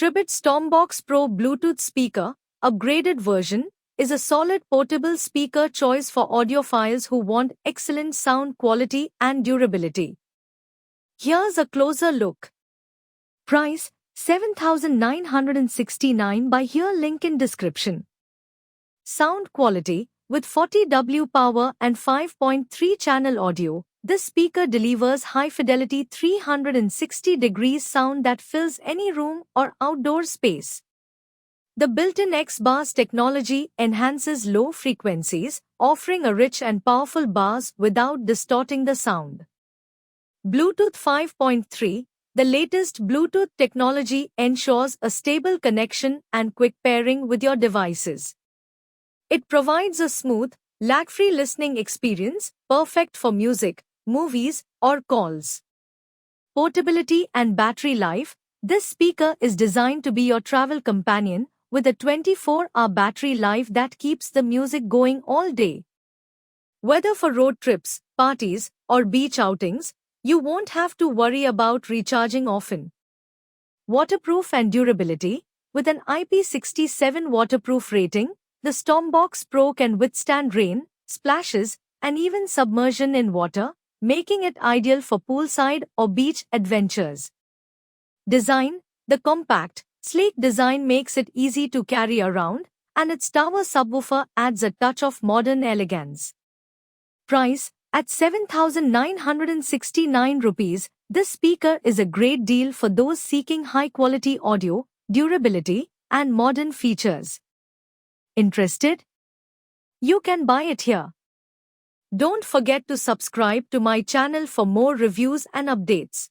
Tribit StormBox Pro Bluetooth speaker, upgraded version, is a solid portable speaker choice for audiophiles who want excellent sound quality and durability. Here's a closer look. Price, $7,969. Buy here, link in description. Sound quality, with 40W power and 5.3 channel audio, this speaker delivers high-fidelity 360 degrees sound that fills any room or outdoor space. The built-in XBass technology enhances low frequencies, offering a rich and powerful bass without distorting the sound. Bluetooth 5.3, the latest Bluetooth technology ensures a stable connection and quick pairing with your devices. It provides a smooth, lag-free listening experience, perfect for music, movies, or calls. Portability and battery life. This speaker is designed to be your travel companion, with a 24-hour battery life that keeps the music going all day. Whether for road trips, parties, or beach outings, you won't have to worry about recharging often. Waterproof and durability. With an IP67 waterproof rating, the StormBox Pro can withstand rain, splashes, and even submersion in water, making it ideal for poolside or beach adventures. Design. The compact, sleek design makes it easy to carry around, and its tower subwoofer adds a touch of modern elegance. Price. At ₹7,969, this speaker is a great deal for those seeking high-quality audio, durability, and modern features. Interested? You can buy it here. Don't forget to subscribe to my channel for more reviews and updates.